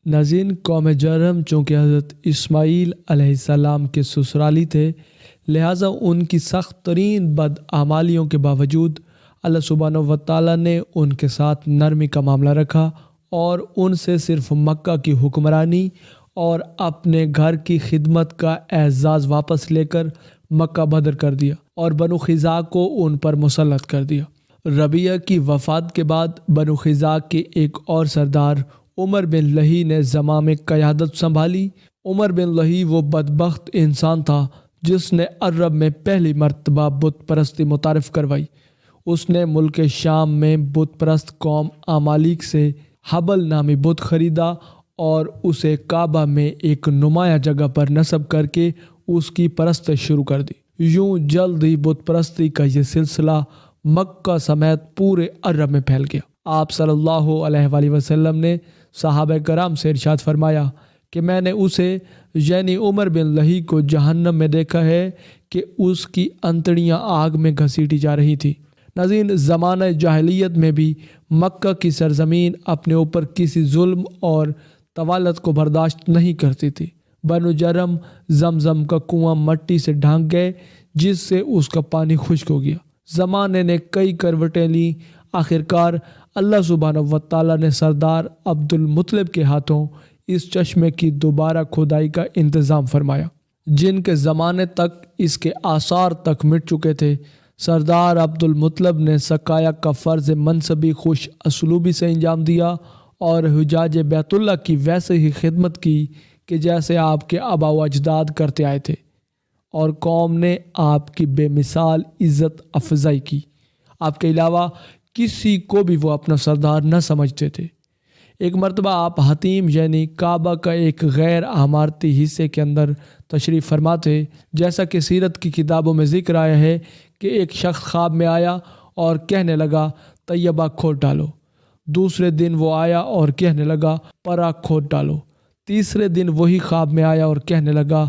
ناظرین، قوم جرہم چونکہ حضرت اسماعیل علیہ السلام کے سسرالی تھے، لہٰذا ان کی سخت ترین بدعمالیوں کے باوجود اللہ سبحانہ و تعالیٰ نے ان کے ساتھ نرمی کا معاملہ رکھا اور ان سے صرف مکہ کی حکمرانی اور اپنے گھر کی خدمت کا اعزاز واپس لے کر مکہ بدر کر دیا اور بنو خزاع کو ان پر مسلط کر دیا۔ ربیعہ کی وفات کے بعد بنو خزاع کے ایک اور سردار عمر بن لہی نے زمام قیادت سنبھالی۔ عمر بن لہی وہ بدبخت انسان تھا جس نے عرب میں پہلی مرتبہ بت پرستی متعارف کروائی۔ اس نے ملک شام میں بت پرست قوم عمالیق سے حبل نامی بت خریدا اور اسے کعبہ میں ایک نمایاں جگہ پر نصب کر کے اس کی پرستش شروع کر دی۔ یوں جلد ہی بت پرستی کا یہ سلسلہ مکہ سمیت پورے عرب میں پھیل گیا۔ آپ صلی اللہ علیہ وآلہ وسلم نے صحابہ کرام سے ارشاد فرمایا کہ میں نے اسے یعنی عمر بن لہی کو جہنم میں دیکھا ہے کہ اس کی انتڑیاں آگ میں گھسیٹی جا رہی تھی۔ ناظرین، زمانہ جاہلیت میں بھی مکہ کی سرزمین اپنے اوپر کسی ظلم اور طوالت کو برداشت نہیں کرتی تھی۔ بنو جرہم زمزم کا کنواں مٹی سے ڈھانک گئے جس سے اس کا پانی خشک ہو گیا۔ زمانے نے کئی کروٹیں لیں، آخرکار اللہ سبحانہ و تعالیٰ نے سردار عبد المطلب کے ہاتھوں اس چشمے کی دوبارہ کھدائی کا انتظام فرمایا، جن کے زمانے تک اس کے آثار تک مٹ چکے تھے۔ سردار عبد المطلب نے سقایا کا فرض منصبی خوش اسلوبی سے انجام دیا اور حجاج بیت اللہ کی ویسے ہی خدمت کی کہ جیسے آپ کے آباء و اجداد کرتے آئے تھے، اور قوم نے آپ کی بے مثال عزت افزائی کی۔ آپ کے علاوہ کسی کو بھی وہ اپنا سردار نہ سمجھتے تھے۔ ایک مرتبہ آپ حتیم یعنی کعبہ کا ایک غیر عمارتی حصے کے اندر تشریف فرما تھے۔ جیسا کہ سیرت کی کتابوں میں ذکر آیا ہے کہ ایک شخص خواب میں آیا اور کہنے لگا طیبہ کھود ڈالو۔ دوسرے دن وہ آیا اور کہنے لگا پرا کھود ڈالو۔ تیسرے دن وہی خواب میں آیا اور کہنے لگا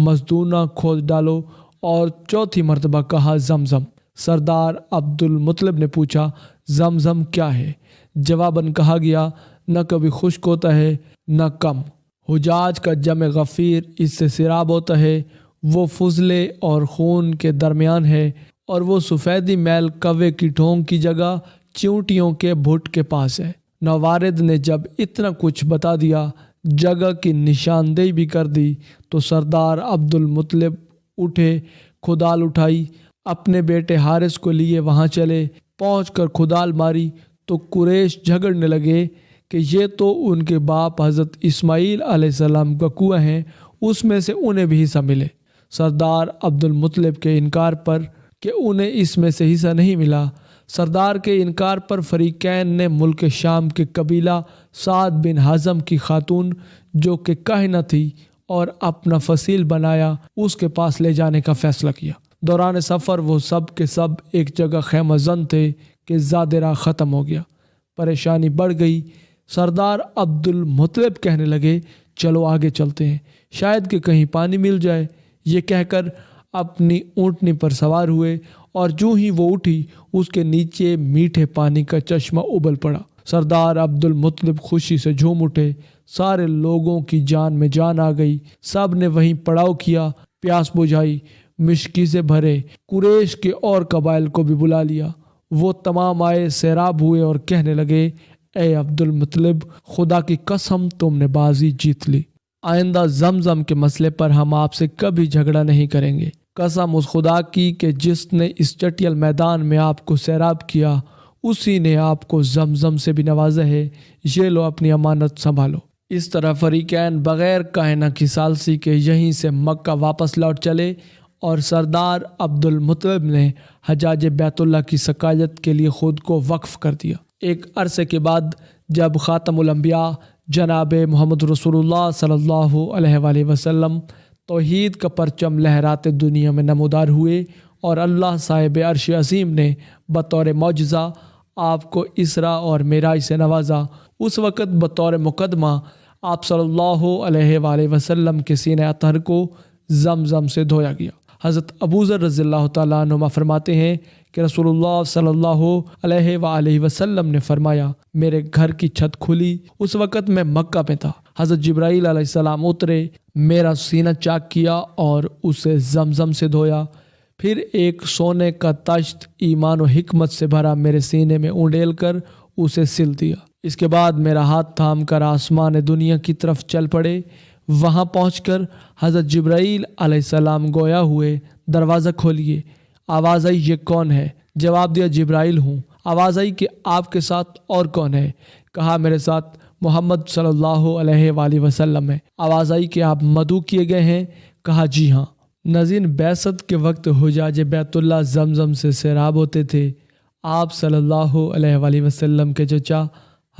مزدونہ کھود ڈالو، اور چوتھی مرتبہ کہا زمزم۔ سردار عبد المطلب نے پوچھا زمزم کیا ہے؟ جواباً کہا گیا نہ کبھی خشک ہوتا ہے نہ کم، حجاج کا جمع غفیر اس سے سیراب ہوتا ہے، وہ فضلے اور خون کے درمیان ہے، اور وہ سفیدی میل کوے کی ٹھونگ کی جگہ چیونٹیوں کے بھٹ کے پاس ہے۔ نوارد نے جب اتنا کچھ بتا دیا، جگہ کی نشاندہی بھی کر دی، تو سردار عبد المطلب اٹھے، کھدال اٹھائی، اپنے بیٹے حارث کو لیے وہاں چلے۔ پہنچ کر کھدال ماری تو قریش جھگڑنے لگے کہ یہ تو ان کے باپ حضرت اسماعیل علیہ السلام کا کنواں ہے، اس میں سے انہیں بھی حصہ ملے۔ سردار عبد المطلب کے انکار پر کہ انہیں اس میں سے حصہ نہیں ملا، سردار کے انکار پر فریقین نے ملک شام کے قبیلہ سعد بن حزم کی خاتون جو کہ کاہنہ تھی اور اپنا فصیل بنایا، اس کے پاس لے جانے کا فیصلہ کیا۔ دوران سفر وہ سب کے سب ایک جگہ خیمہ زن تھے کہ زاد راہ ختم ہو گیا۔ پریشانی بڑھ گئی۔ سردار عبد المطلب کہنے لگے چلو آگے چلتے ہیں، شاید کہ کہیں پانی مل جائے۔ یہ کہہ کر اپنی اونٹنی پر سوار ہوئے، اور جو ہی وہ اٹھی اس کے نیچے میٹھے پانی کا چشمہ ابل پڑا۔ سردار عبد المطلب خوشی سے جھوم اٹھے، سارے لوگوں کی جان میں جان آ گئی۔ سب نے وہیں پڑاؤ کیا، پیاس بجھائی، مشکی سے بھرے۔ قریش کے اور قبائل کو بھی بلا لیا، وہ تمام آئے، سیراب ہوئے اور کہنے لگے اے عبد المطلب، خدا کی قسم تم نے بازی جیت لی، آئندہ زمزم کے مسئلے پر ہم آپ سے کبھی جھگڑا نہیں کریں گے۔ قسم اس خدا کی کہ جس نے اس چٹیل میدان میں آپ کو سیراب کیا، اسی نے آپ کو زمزم سے بھی نوازا ہے، یہ لو اپنی امانت سنبھالو۔ اس طرح فریقین بغیر کاہنہ کی ثالثی کے یہیں سے مکہ واپس لوٹ چلے، اور سردار عبد المطلب نے حجاج بیت اللہ کی سقائیت کے لیے خود کو وقف کر دیا۔ ایک عرصے کے بعد جب خاتم الانبیاء جناب محمد رسول اللہ صلی اللہ علیہ وآلہ وسلم توحید کا پرچم لہراتے دنیا میں نمودار ہوئے، اور اللہ صاحب عرش عظیم نے بطور معجزہ آپ کو اسراء اور معراج سے نوازا، اس وقت بطور مقدمہ آپ صلی اللہ علیہ وآلہ وسلم کے سینہ اطہر کو زمزم سے دھویا گیا۔ حضرت ابو ذر رضی اللہ تعالیٰ عنہ فرماتے ہیں کہ رسول اللہ صلی اللہ علیہ وآلہ وسلم نے فرمایا میرے گھر کی چھت کھلی، اس وقت میں مکہ میں تھا، حضرت جبرائیل علیہ السلام اترے، میرا سینہ چاک کیا اور اسے زمزم سے دھویا، پھر ایک سونے کا تشت ایمان و حکمت سے بھرا میرے سینے میں اونڈیل کر اسے سل دیا۔ اس کے بعد میرا ہاتھ تھام کر آسمان دنیا کی طرف چل پڑے۔ وہاں پہنچ کر حضرت جبرائیل علیہ السلام گویا ہوئے، دروازہ کھولیے۔ آواز آئی، یہ کون ہے؟ جواب دیا، جبرائیل ہوں۔ آواز آئی کہ آپ کے ساتھ اور کون ہے؟ کہا، میرے ساتھ محمد صلی اللہ علیہ وآلہ وسلم ہے۔ آواز آئی کہ آپ مدعو کیے گئے ہیں؟ کہا، جی ہاں۔ ناظرین، بعثت کے وقت حجاج بیت اللہ زمزم سے سیراب ہوتے تھے۔ آپ صلی اللہ علیہ وآلہ وسلم کے چچا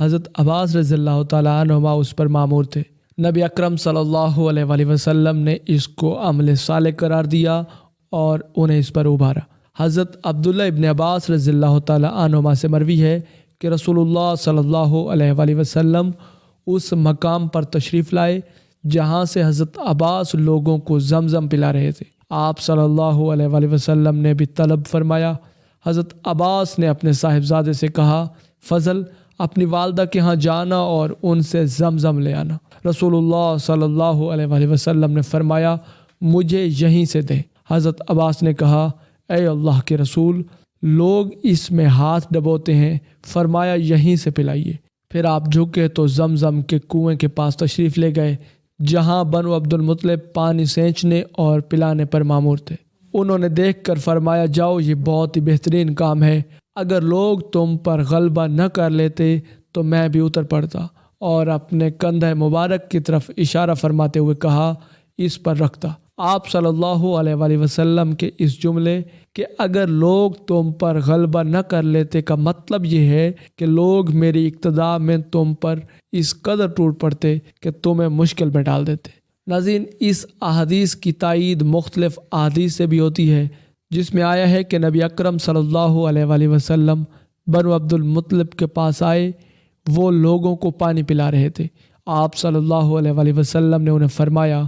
حضرت عباس رضی اللہ تعالیٰ عنہما اس پر مامور تھے۔ نبی اکرم صلی اللہ علیہ وآلہ وسلم نے اس کو عمل صالح قرار دیا اور انہیں اس پر ابھارا۔ حضرت عبداللہ ابن عباس رضی اللہ تعالیٰ عنہما سے مروی ہے کہ رسول اللہ صلی اللہ علیہ وآلہ وسلم اس مقام پر تشریف لائے جہاں سے حضرت عباس لوگوں کو زمزم پلا رہے تھے۔ آپ صلی اللہ علیہ وآلہ وسلم نے بھی طلب فرمایا۔ حضرت عباس نے اپنے صاحبزادے سے کہا، فضل، اپنی والدہ کے ہاں جانا اور ان سے زمزم لے آنا۔ رسول اللہ صلی اللہ علیہ وآلہ وسلم نے فرمایا، مجھے یہیں سے دیں۔ حضرت عباس نے کہا، اے اللہ کے رسول، لوگ اس میں ہاتھ ڈبوتے ہیں، فرمایا یہیں سے پلائیے۔ پھر آپ جھکے تو زمزم کے کنویں کے پاس تشریف لے گئے جہاں بنو عبد المطلب پانی سینچنے اور پلانے پر مامور تھے۔ انہوں نے دیکھ کر فرمایا، جاؤ، یہ بہت ہی بہترین کام ہے، اگر لوگ تم پر غلبہ نہ کر لیتے تو میں بھی اتر پڑتا، اور اپنے کندھے مبارک کی طرف اشارہ فرماتے ہوئے کہا، اس پر رکھتا۔ آپ صلی اللہ علیہ وآلہ وسلم کے اس جملے کہ اگر لوگ تم پر غلبہ نہ کر لیتے کا مطلب یہ ہے کہ لوگ میری اقتداء میں تم پر اس قدر ٹوٹ پڑتے کہ تمہیں مشکل میں ڈال دیتے۔ ناظرین، اس احادیث کی تائید مختلف احادیث سے بھی ہوتی ہے جس میں آیا ہے کہ نبی اکرم صلی اللہ علیہ وآلہ وسلم بنو عبد المطلب کے پاس آئے، وہ لوگوں کو پانی پلا رہے تھے۔ آپ صلی اللہ علیہ وآلہ وسلم نے انہیں فرمایا،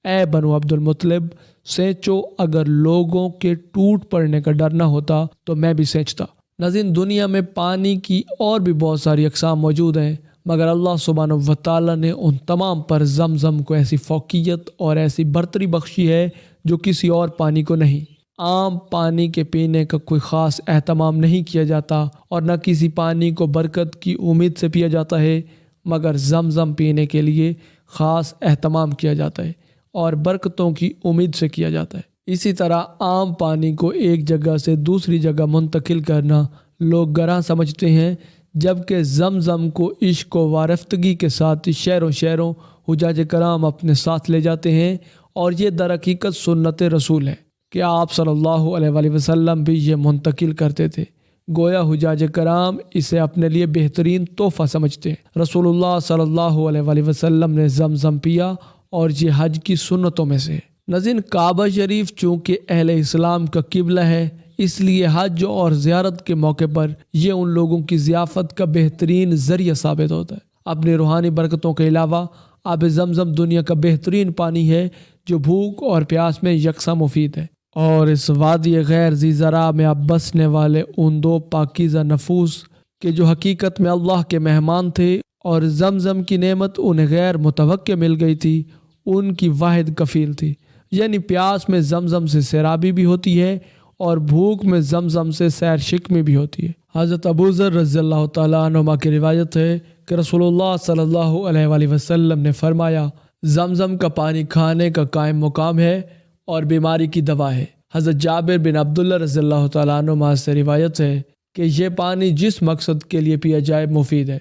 اے بنو عبد المطلب، سینچو، اگر لوگوں کے ٹوٹ پڑنے کا ڈر نہ ہوتا تو میں بھی سینچتا۔ ناظرین، دنیا میں پانی کی اور بھی بہت ساری اقسام موجود ہیں، مگر اللہ سبحانہ و تعالیٰ نے ان تمام پر زمزم کو ایسی فوقیت اور ایسی برتری بخشی ہے جو کسی اور پانی کو نہیں۔ عام پانی کے پینے کا کوئی خاص اہتمام نہیں کیا جاتا اور نہ کسی پانی کو برکت کی امید سے پیا جاتا ہے، مگر زمزم پینے کے لیے خاص اہتمام کیا جاتا ہے اور برکتوں کی امید سے کیا جاتا ہے۔ اسی طرح عام پانی کو ایک جگہ سے دوسری جگہ منتقل کرنا لوگ گراں سمجھتے ہیں، جبکہ زمزم کو عشق و وارفتگی کے ساتھ شہروں حجاج کرام اپنے ساتھ لے جاتے ہیں، اور یہ در حقیقت سنت رسول ہے کہ آپ صلی اللہ علیہ وآلہ وسلم بھی یہ منتقل کرتے تھے۔ گویا حجاج کرام اسے اپنے لیے بہترین تحفہ سمجھتے ہیں۔ رسول اللہ صلی اللہ علیہ وآلہ وسلم نے زمزم پیا اور یہ حج کی سنتوں میں سے ہے۔ ناظرین، کعبہ شریف چونکہ اہل اسلام کا قبلہ ہے، اس لیے حج اور زیارت کے موقع پر یہ ان لوگوں کی ضیافت کا بہترین ذریعہ ثابت ہوتا ہے۔ اپنی روحانی برکتوں کے علاوہ آب زمزم دنیا کا بہترین پانی ہے جو بھوک اور پیاس میں یکساں مفید ہے، اور اس وادی غیر ذی زرع میں اب بسنے والے ان دو پاکیزہ نفوس کہ جو حقیقت میں اللہ کے مہمان تھے اور زمزم کی نعمت انہیں غیر متوقع مل گئی تھی، ان کی واحد کفیل تھی۔ یعنی پیاس میں زمزم سے سیرابی بھی ہوتی ہے اور بھوک میں زمزم سے سیر شکمی بھی ہوتی ہے۔ حضرت ابو ذر رضی اللہ تعالیٰ عنہما کی روایت ہے کہ رسول اللہ صلی اللہ علیہ وآلہ وسلم نے فرمایا، زمزم کا پانی کھانے کا قائم مقام ہے اور بیماری کی دوا ہے۔ حضرت جابر بن عبداللہ رضی اللہ تعالیٰ عنہما سے روایت ہے کہ یہ پانی جس مقصد کے لیے پیا جائے مفید ہے۔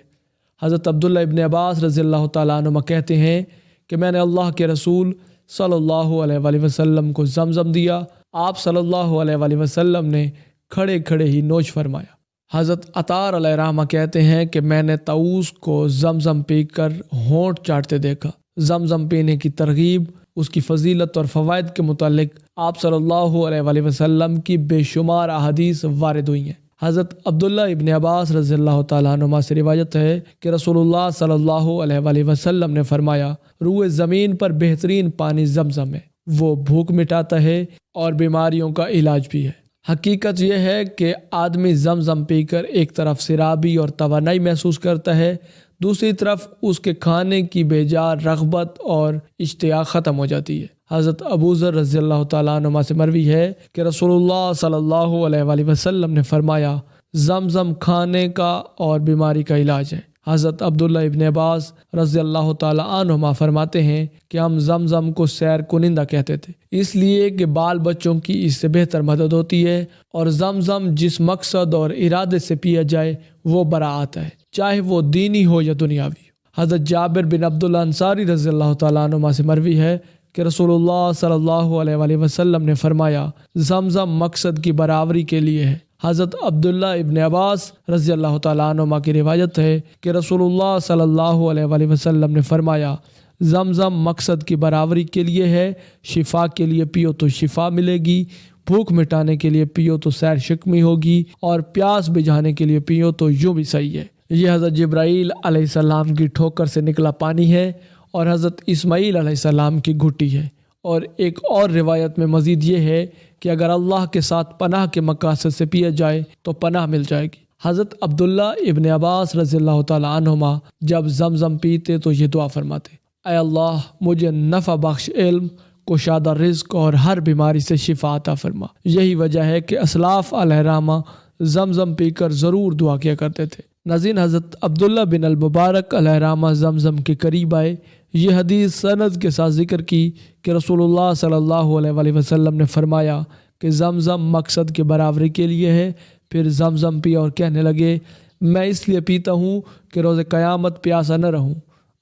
حضرت عبداللہ ابن عباس رضی اللہ تعالیٰ عنہما کہتے ہیں کہ میں نے اللہ کے رسول صلی اللہ علیہ وآلہ وسلم کو زمزم دیا، آپ صلی اللہ علیہ وآلہ وسلم نے کھڑے کھڑے ہی نوش فرمایا۔ حضرت عطار علیہ رحمہ کہتے ہیں کہ میں نے طاؤس کو زمزم پی کر ہونٹ چاٹتے دیکھا۔ زمزم پینے کی ترغیب، اس کی فضیلت اور فوائد کے متعلق آپ صلی اللہ علیہ وآلہ وسلم کی بے شمار احادیث وارد ہوئی ہیں۔ حضرت عبداللہ ابن عباس رضی اللہ تعالیٰ عنہما سے روایت ہے کہ رسول اللہ صلی اللہ علیہ وآلہ وسلم نے فرمایا، روئے زمین پر بہترین پانی زمزم ہے، وہ بھوک مٹاتا ہے اور بیماریوں کا علاج بھی ہے۔ حقیقت یہ ہے کہ آدمی زمزم پی کر ایک طرف سرابی اور توانائی محسوس کرتا ہے، دوسری طرف اس کے کھانے کی بے جا رغبت اور اشتیاق ختم ہو جاتی ہے۔ حضرت ابو ذر رضی اللہ تعالیٰ عنہ سے مروی ہے کہ رسول اللہ صلی اللہ علیہ وآلہ وسلم نے فرمایا، زمزم کھانے کا اور بیماری کا علاج ہے۔ حضرت عبداللہ ابن عباس رضی اللہ تعالیٰ عنہما فرماتے ہیں کہ ہم زمزم کو سیر کنندہ کہتے تھے، اس لیے کہ بال بچوں کی اس سے بہتر مدد ہوتی ہے، اور زمزم جس مقصد اور ارادے سے پیا جائے وہ برآت ہے، چاہے وہ دینی ہو یا دنیاوی۔ حضرت جابر بن عبداللہ انصاری رضی اللہ تعالیٰ عنہما سے مروی ہے کہ رسول اللہ صلی اللہ علیہ وآلہ وسلم نے فرمایا، زمزم مقصد کی برابری کے لیے ہے۔ حضرت عبداللہ ابن عباس رضی اللہ تعالیٰ عنہما کی روایت ہے کہ رسول اللہ صلی اللہ علیہ وآلہ وسلم نے فرمایا، زمزم مقصد کی برابری کے لیے ہے، شفا کے لیے پیو تو شفا ملے گی، بھوک مٹانے کے لیے پیو تو سیر شکمی ہوگی، اور پیاس بجھانے کے لیے پیو تو یوں بھی صحیح ہے۔ یہ حضرت جبرائیل علیہ السلام کی ٹھوکر سے نکلا پانی ہے اور حضرت اسماعیل علیہ السلام کی گھٹی ہے۔ اور ایک اور روایت میں مزید یہ ہے کہ اگر اللہ کے ساتھ پناہ کے مقاصد سے پیا جائے تو پناہ مل جائے گی۔ حضرت عبداللہ ابن عباس رضی اللہ تعالیٰ عنہما جب زمزم پیتے تو یہ دعا فرماتے، اے اللہ مجھے نفع بخش علم، کشادہ رزق اور ہر بیماری سے شفا عطا فرما۔ یہی وجہ ہے کہ اسلاف علیہ رحمہ زمزم پی کر ضرور دعا کیا کرتے تھے۔ ناظرین، حضرت عبداللہ بن المبارک علیہ رحمہ زمزم کے قریب آئے، یہ حدیث سند کے ساتھ ذکر کی کہ رسول اللہ صلی اللہ علیہ وآلہ وسلم نے فرمایا کہ زمزم مقصد کے برابری کے لیے ہے۔ پھر زمزم پی اور کہنے لگے، میں اس لیے پیتا ہوں کہ روز قیامت پیاسا نہ رہوں۔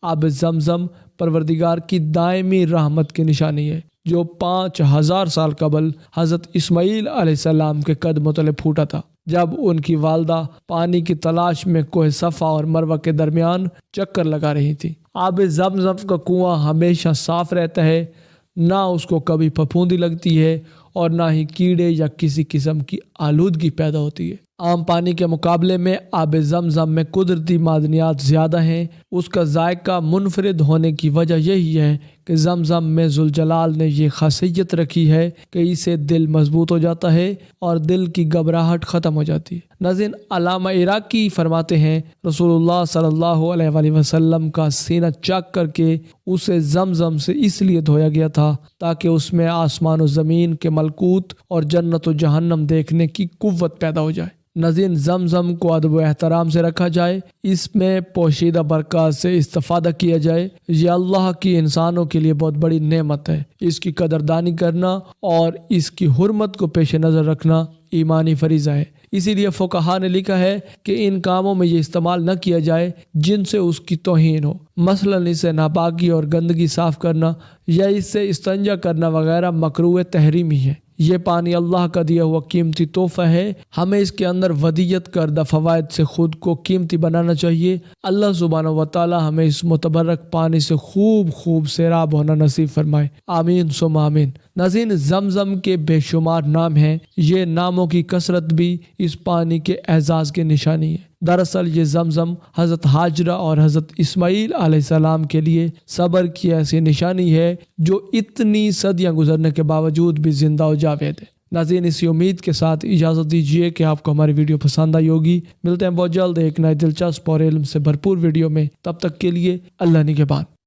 آب زمزم پروردگار کی دائمی رحمت کی نشانی ہے، جو 5000 سال قبل حضرت اسماعیل علیہ السلام کے قدموں تلے پھوٹا تھا، جب ان کی والدہ پانی کی تلاش میں کوہ صفا اور مروہ کے درمیان چکر لگا رہی تھی۔ آب زمزم کا کنواں ہمیشہ صاف رہتا ہے، نہ اس کو کبھی پھپھوندی لگتی ہے اور نہ ہی کیڑے یا کسی قسم کی آلودگی پیدا ہوتی ہے۔ عام پانی کے مقابلے میں آب زمزم میں قدرتی معدنیات زیادہ ہیں۔ اس کا ذائقہ منفرد ہونے کی وجہ یہی ہے کہ زمزم میں ذوالجلال نے یہ خاصیت رکھی ہے کہ اسے دل مضبوط ہو جاتا ہے اور دل کی گھبراہٹ ختم ہو جاتی ہے۔ ناظرین، علامہ عراقی فرماتے ہیں، رسول اللہ صلی اللہ علیہ وآلہ وسلم کا سینہ چاک کر کے اسے زمزم سے اس لیے دھویا گیا تھا تاکہ اس میں آسمان و زمین کے ملکوت اور جنت و جہنم دیکھنے کی قوت پیدا ہو جائے۔ ناظرین، زمزم کو ادب و احترام سے رکھا جائے، اس میں پوشیدہ برکات سے استفادہ کیا جائے، یہ اللہ کی انسانوں کے لیے بہت بڑی نعمت ہے۔ اس کی قدردانی کرنا اور اس کی حرمت کو پیش نظر رکھنا ایمانی فریضہ ہے۔ اسی لیے فقہا نے لکھا ہے کہ ان کاموں میں یہ استعمال نہ کیا جائے جن سے اس کی توہین ہو، مثلا اسے ناپاکی اور گندگی صاف کرنا یا اس سے استنجا کرنا وغیرہ مکروہ تحریمی ہے۔ یہ پانی اللہ کا دیا ہوا قیمتی تحفہ ہے، ہمیں اس کے اندر ودیعت کردہ فوائد سے خود کو قیمتی بنانا چاہیے۔ اللہ سبحانہ و تعالی ہمیں اس متبرک پانی سے خوب سیراب ہونا نصیب فرمائے، آمین ثم آمین۔ ناظرین، زمزم کے بے شمار نام ہیں، یہ ناموں کی کثرت بھی اس پانی کے اعزاز کی نشانی ہے۔ دراصل یہ زمزم حضرت ہاجرہ اور حضرت اسماعیل علیہ السلام کے لیے صبر کی ایسی نشانی ہے جو اتنی صدیاں گزرنے کے باوجود بھی زندہ و جاوید ہے۔ ناظرین، اسی امید کے ساتھ اجازت دیجیے کہ آپ کو ہماری ویڈیو پسند آئی ہوگی۔ ملتے ہیں بہت جلد ایک نئے دلچسپ اور علم سے بھرپور ویڈیو میں، تب تک کے لیے اللہ نگہبان۔